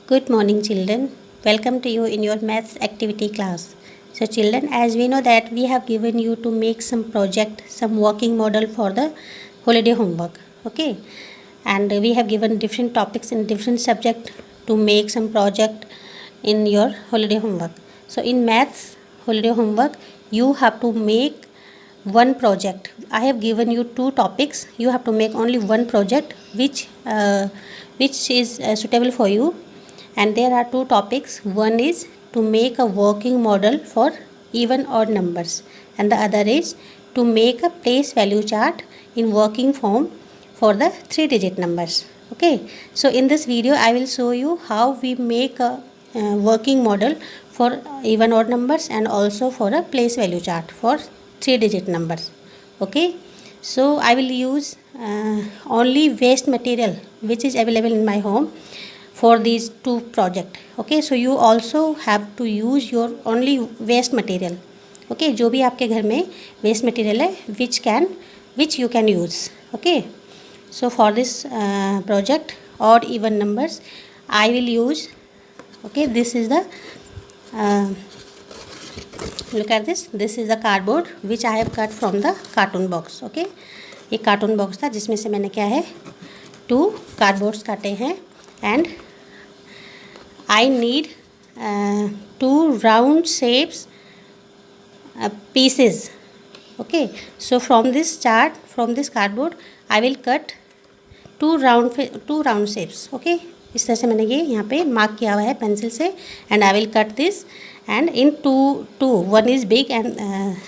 Good morning, children. Welcome to you in your maths activity class. So, children, as we know that we have given you to make some project, some working model for the holiday homework. Okay, and we have given different topics in different subject to make some project in your holiday homework. So, in maths holiday homework, you have to make one project. I have given you two topics. You have to make only one project which is suitable for you, and there are two topics. One is to make a working model for even odd numbers, and the other is to make a place value chart in working form for the 3-digit numbers. Okay, so in this video I will show you how we make a working model for even odd numbers and also for a place value chart for 3-digit numbers. Okay, so I will use only waste material which is available in my home for these two project. Okay, so you also have to use your only waste material. Okay, जो भी आपके घर में waste material है which you can use. Okay, so for this project odd even numbers I will use. Okay, this is the look at this is the cardboard which I have cut from the cartoon box. Okay, ये cartoon box था जिसमें से मैंने क्या है 2 cardboards काटे हैं, and I need 2 round shapes pieces. Okay, so from this chart, from this cardboard I will cut 2 round shapes. Okay, इस तरह से मैंने ये यहाँ पे मार्क किया हुआ है पेंसिल से, and I will cut this and in two one is big and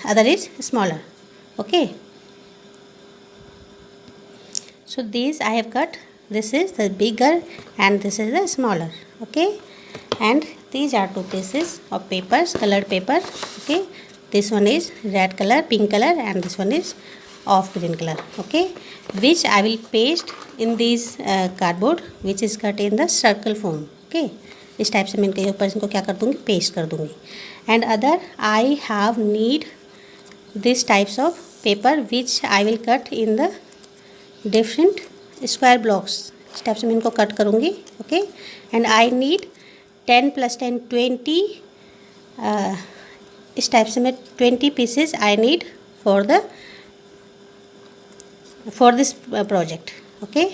other is smaller. Okay, so these I have cut. This is the bigger and this is the smaller. Okay, and these are 2 pieces of papers, colored paper. Okay, this one is red color, pink color, and this one is of green color. Okay, which I will paste in this cardboard which is cut in the circle form. Okay, इस type से मैं इनके ऊपर इनको क्या कर दूँगी, paste कर दूँगी. And other I have need this types of paper which I will cut in the different square blocks. इस टाइप से मैं इनको कट करूँगी. Okay, and I need 10 + 10 20. इस टाइप से मैं 20 pieces I need for this project. Okay,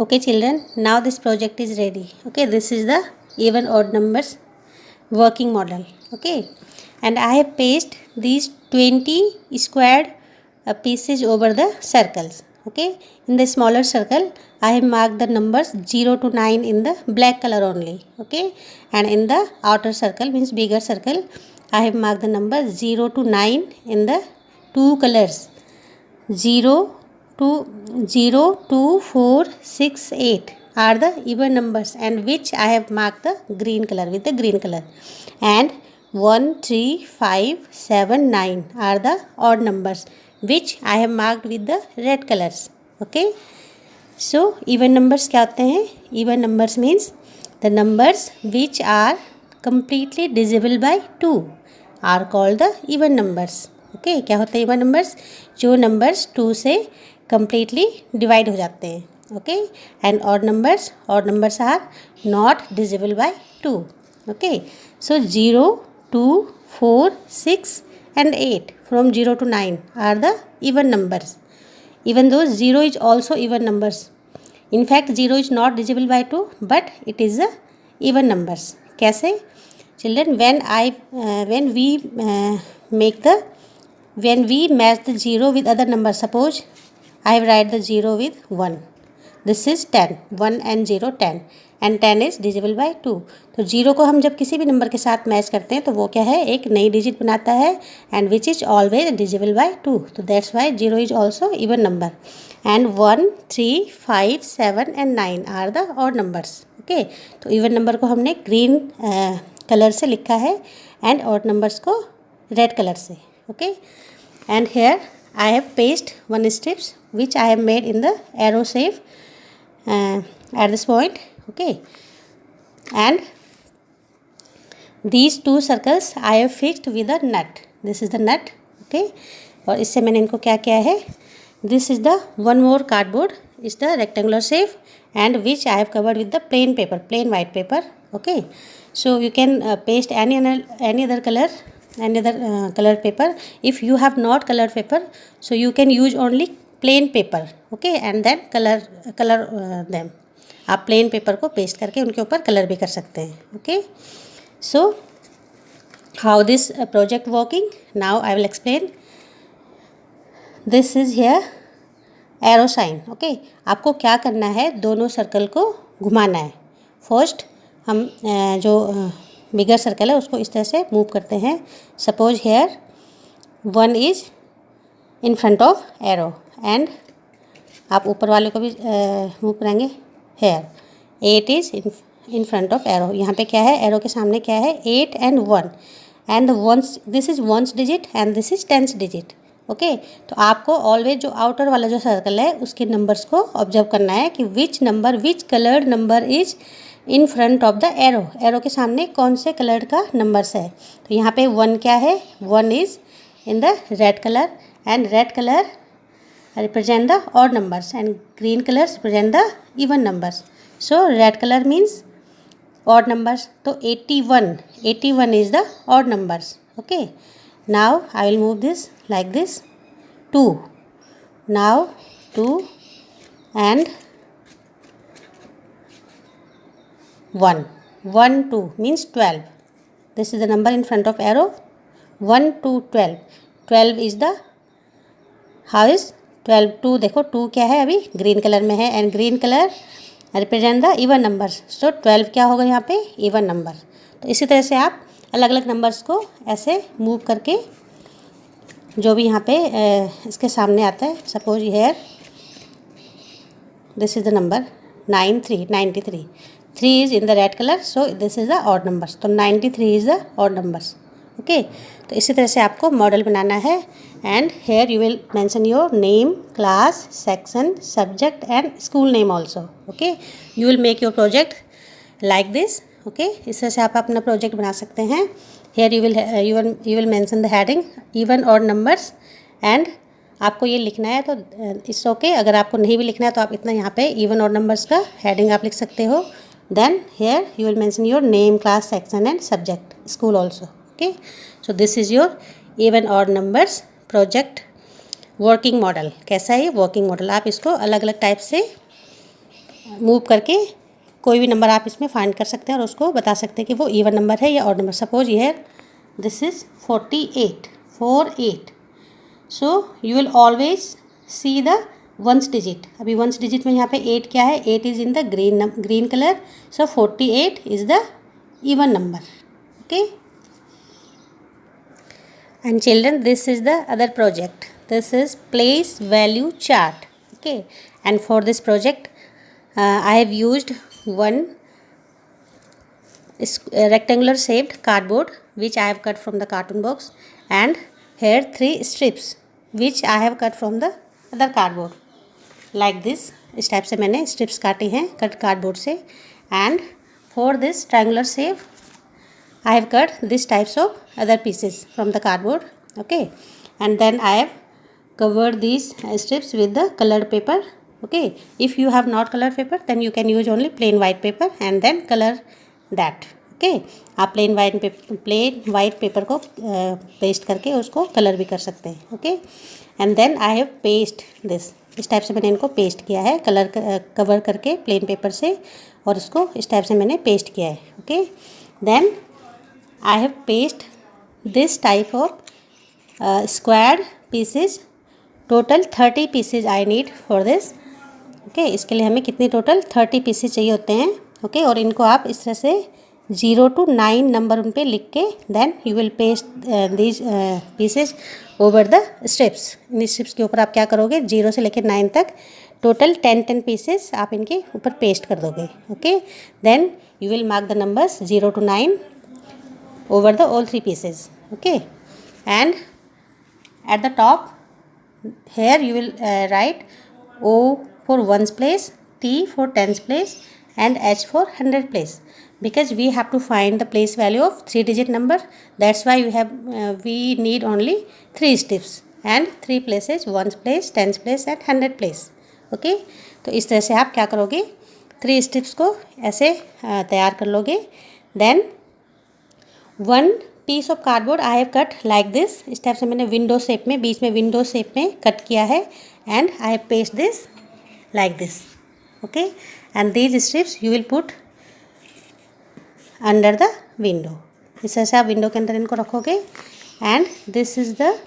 okay children, now this project is ready. Okay, this is the even odd numbers working model. Okay, and I have pasted these 20 squared pieces over the circles. Okay, in the smaller circle I have marked the numbers 0 to 9 in the black color only. Okay, and in the outer circle, means bigger circle, I have marked the number 0 to 9 in the two colors, 0 to 0 2 4 6 8 are the even numbers, and which I have marked the green color with the green color, and 1 3 5 7 9 are the odd numbers, which I have marked with the red colors. Okay, so even numbers क्या होते हैं? Even numbers means the numbers which are completely divisible by 2 are called the even numbers. Okay, क्या होते हैं even numbers? जो numbers 2 से completely divide हो जाते हैं. Okay, and odd numbers are not divisible by 2. Okay, so 0 2 4 6 and 8 from 0 to 9 are the even numbers, even though 0 is also even numbers. In fact 0 is not divisible by 2, but it is a even numbers. कैसे? Children, when we match the 0 with other numbers, suppose I have write the 0 with 1, this is 10, 1 and 0 10, and 10 is divisible by 2. तो 0 को हम जब किसी भी number के साथ match करते हैं तो वो क्या है? एक नई डिजिट बनाता है, and which is always divisible by 2. तो that's why 0 is also even number, and 1 3 5 7 and 9 are the odd numbers. Okay, तो even number को हमने green कलर से लिखा है, and odd numbers को red कलर से. Okay, and here I have pasted one strips which I have made in the arrow shape at this point. Okay, and these two circles I have fixed with a nut. This is the nut. Okay, और इससे मैंने इनको क्या किया है? This is the one more cardboard, is the rectangular shape, and which I have covered with the plain paper, plain white paper. Okay, so you can paste any other color, color paper. If you have not colored paper, so you can use only plain paper. Okay, and then color them. आप plain paper को paste करके उनके ऊपर color भी कर सकते हैं. Okay, so how this project working? Now I will explain. This is here arrow sign. Okay, आपको क्या करना है? दोनों सर्कल को घुमाना है. फर्स्ट हम जो बिगर सर्कल है उसको इस तरह से मूव करते हैं. Suppose here 1 is in front of arrow, and आप ऊपर वाले को भी मूव करेंगे. Here 8 is in front of arrow. यहाँ पे क्या है? एरो के सामने क्या है? 8 and 1, and this is 1th digit and this is 10th digit. Okay, तो आपको ऑलवेज जो आउटर वाला जो सर्कल है उसके नंबर्स को ऑब्जर्व करना है कि which coloured number is in front of the arrow. Arrow के सामने कौन से कलर का नंबर्स है? तो यहाँ पे 1 क्या है? 1 is in the red colour, and red colour represent the odd numbers, and green colour represent the even numbers. So red colour means odd numbers. तो 81 is the odd numbers. Okay, now I will move this like this. 2, now 2 and 1 2 means 12. This is the number in front of arrow. 1 to 12. 12 is the, how is 12? 2 देखो 2 क्या है? अभी green colour में है, and green colour represent the even numbers. So 12 क्या होगा यहाँ पे? Even number. तो इसी तरह से आप अलग अलग नंबर्स को ऐसे मूव करके जो भी यहाँ पे इसके सामने आता है. Suppose here this is the number 93. 3 is in the red colour, so this is the odd numbers. तो 93 is the odd numbers. Okay, तो इसी तरह से आपको मॉडल बनाना है, and here you will mention your name, class, section, subject and school name also. Okay, you will make your project like this. Okay, इस तरह से आप अपना प्रोजेक्ट बना सकते हैं. Hair you will mention the heading even odd numbers, and आपको ये लिखना है तो इट्स ओके. अगर आपको नहीं भी लिखना है तो आप इतना यहाँ पे इवन ऑड नंबर्स का हेडिंग आप लिख सकते हो. Then here you will mention your name, class, section and subject, school also. Okay, so this is your even odd numbers project working model. कैसा है ये वर्किंग मॉडल? आप इसको अलग अलग टाइप से मूव करके कोई भी नंबर आप इसमें फाइंड कर सकते हैं और उसको बता सकते हैं कि वो इवन नंबर है या odd number. Suppose here this is 48. So you will always see the ones digit. अभी वंस डिजिट में यहाँ पे 8 क्या है, 8 is in the green colour. So 48 is the even number. Okay. And children, this is the other project. This is place value chart. Okay. And for this project I have used one rectangular shaped cardboard which I have cut from the cartoon box, and here 3 strips which I have cut from the other cardboard. Like this, इस type से मैंने strips काटे हैं cut cardboard से. And for this triangular shape I have cut this types of other pieces from the cardboard. Okay. And then I have covered these strips with the colored paper. Okay. If you have not colored paper, then you can use only plain white paper and then color that. Okay. आप plain white paper को paste करके उसको colour भी कर सकते हैं. Okay. And then I have paste this. इस type से मैंने इनको पेस्ट किया है कलर कवर करके प्लेन पेपर से, और इसको इस टाइप से मैंने पेस्ट किया है. Okay. Then I have paste this type of squared pieces. Total 30 pieces I need for this. Okay. इसके लिए हमें कितने टोटल 30 पीसेज चाहिए होते हैं. ओके. और इनको आप इस तरह से 0 to 9 नंबर उन पे लिख के then you will paste these pieces over the strips. इन स्ट्रिप्स के ऊपर आप क्या करोगे, 0 से लेकर 9 तक टोटल 10 पीसेस आप इनके ऊपर पेस्ट कर दोगे. Okay. Then you will mark the numbers 0 to 9 over the all 3 pieces. Okay. And at the top here you will write O for ones place, T for tens place, and H for 100 place, because we have to find the place value of 3-digit number. That's why we need only 3 strips and 3 places, ones place, tens place and 100 place. Okay. तो इस तरह से आप क्या करोगे, 3 strips को ऐसे तैयार कर लोगे. Then one piece of cardboard I have cut like this. इस टाइप से मैंने विंडो शेप में, बीच में विंडो शेप में कट किया है. And I have paste this like this. Okay. And these strips you will put under the window. इस तरह से आप विंडो के अंदर इनको रखोगे. And this is the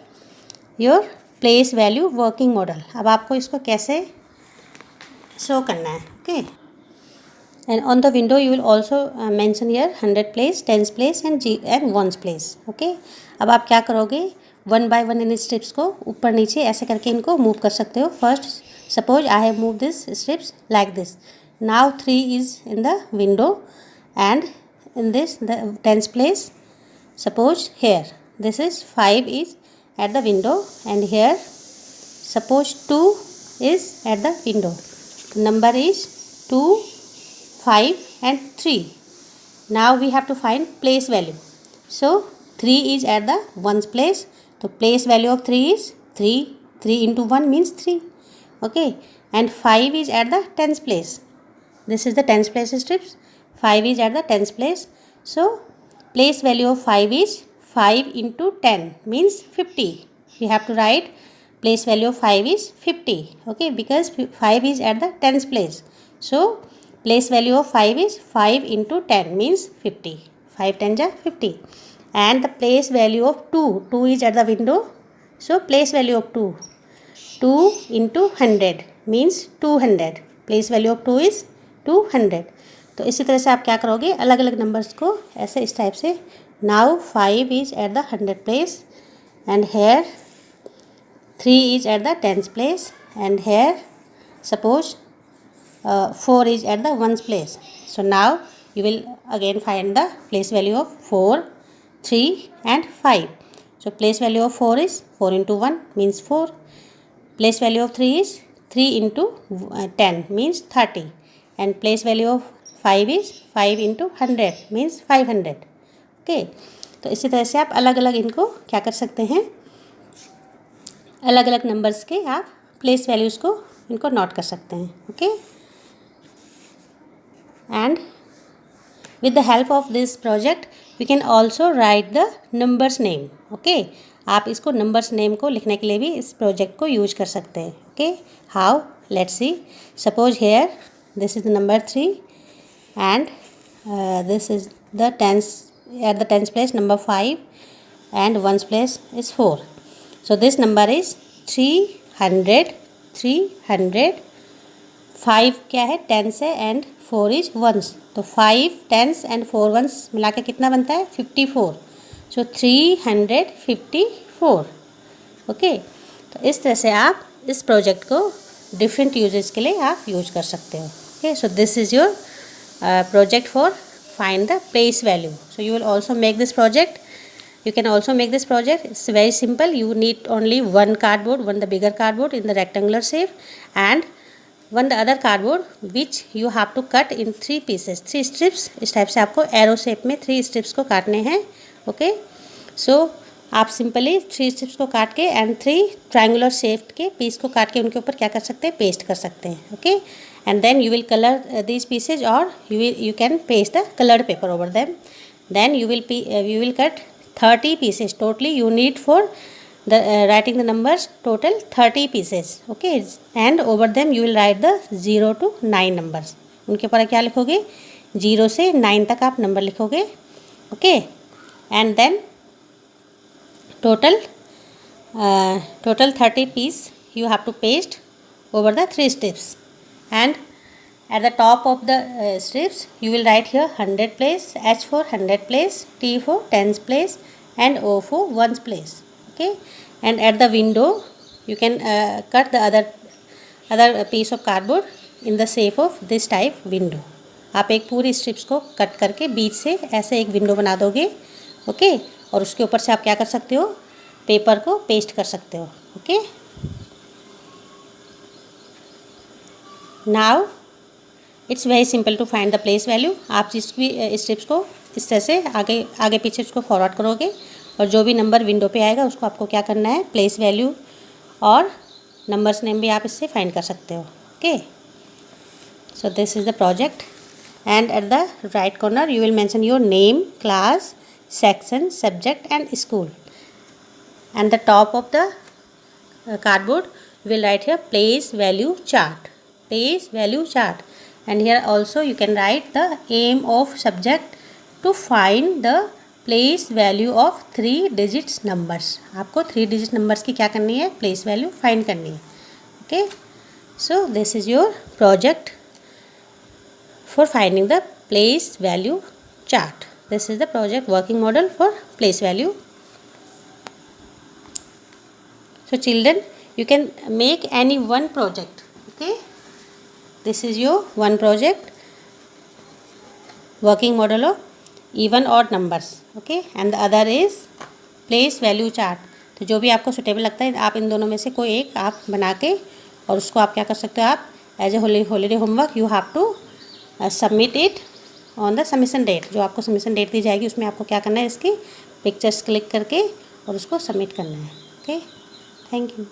your place value working model. अब आपको इसको कैसे शो करना है. Okay. And on the window you will also mention here 100 place, tens place and ones place. Okay. अब आप क्या करोगे, 1 by 1 इन स्ट्रिप्स को ऊपर नीचे ऐसे करके इनको मूव कर सकते हो. First suppose I have move this strips like this. Now 3 is in the window and in this the tens place. Suppose here this is 5 is at the window and here suppose 2 is at the window. Number is 2, 5 and 3. Now we have to find place value. So 3 is at the ones place. So place value of 3 is 3. 3 into 1 means 3. Okay. And 5 is at the tens place. This is the tens place strips. 5 is at the tens place. So place value of 5 is 5 into 10 means 50. We have to write place value of 5 is 50. Okay. Because 5 is at the tens place. So place value of 5 is 5 into 10 means 50. 5 tens are 50. And the place value of 2. 2 is at the window. So place value of 2. 2 into 100 means 200. Place value of 2 is 200. तो इसी तरह से आप क्या करोगे, अलग अलग numbers को ऐसे इस टाइप से. Now 5 is at the 100 place and here 3 is at the tens place and here suppose 4 is at the ones place. So now you will again find the place value of 4, 3 and 5. So place value of 4 is 4 into 1 means 4. Place value of 3 is 3 into 10 means 30. And place value of 5 is 5 into 100 means 500. Okay. तो इसी तरह से आप अलग अलग इनको क्या कर सकते हैं, अलग अलग नंबर्स के आप प्लेस वैल्यूज़ को इनको नोट कर सकते हैं. Okay. And with the help of this project we can also write the numbers name. Okay. आप इसको numbers name को लिखने के लिए भी इस project को use कर सकते हैं. Okay. How? Let's see. Suppose here this is the number 3 and this is the tens, at the tens place number 5 and ones place is 4. So this number is 300 300, 5 क्या है 10s है and 4 is once, तो 5 10s and 4 once मिला के कितना बनता है 54, सो 354। Okay, तो इस तरह से आप इस प्रोजेक्ट को डिफरेंट यूजेस के लिए आप यूज कर सकते हो। Okay, so this is your project for find the place value. So you will also make this project. You can also make this project. It's very simple. You need only one cardboard, one the bigger cardboard in the rectangular shape, and one the other cardboard which you have to cut in 3 pieces, 3 strips. इस type से आपको arrow shape में 3 strips को काटने हैं। Okay, सो आप simply 3 strips को काट के एंड 3 ट्रायंगुलर शेप के पीस को काट के उनके ऊपर क्या कर सकते हैं, पेस्ट कर सकते हैं। Okay, and then you will color these pieces, or you can paste the colored paper over them. Then you will cut 30 pieces totally. You need for the writing the numbers total 30 pieces. Okay, and over them you will write the 0 to 9 numbers. उनके ऊपर क्या लिखोगे, 0 से 9 तक आप number लिखोगे। Okay, and then total 30 piece you have to paste over the 3 strips, and at the top of the strips you will write here 100 place, H for 100 place, T for tens place, and O for ones place. Okay, and at the window you can cut the other piece of cardboard in the shape of this type window. आप एक पूरी strips को cut करके बीच से ऐसे एक window बना दोगे। ओके, और उसके ऊपर से आप क्या कर सकते हो, पेपर को पेस्ट कर सकते हो। Okay, now it's very simple to find the place value. आप जिस भी स्टेप्स को इस तरह से आगे पीछे उसको फॉरवर्ड करोगे और जो भी नंबर विंडो पे आएगा उसको आपको क्या करना है, प्लेस वैल्यू और नंबर्स नेम भी आप इससे फाइंड कर सकते हो। Okay, so this is the project, and at the right corner you will mention your name, class, section, subject and school, and the top of the cardboard you will write here place value chart, place value chart, and here also you can write the aim of subject to find the place value of 3 digits numbers. आपको 3 digit numbers की क्या करनी है, place value find करनी है। okay, so this is your project for finding the place value chart. This is the project working model for place value. So children, you can make any one project. Okay, this is your one project, working model of even odd numbers. Okay, and the other is place value chart. तो जो भी आपको suitable लगता है आप इन दोनों में से कोई एक आप बना के और उसको आप क्या कर सकते हो, आप as a holiday homework you have to submit it on the submission date. जो आपको सबमिशन डेट दी जाएगी उसमें आपको क्या करना है, इसकी पिक्चर्स क्लिक करके और उसको सबमिट करना है। Okay, thank you.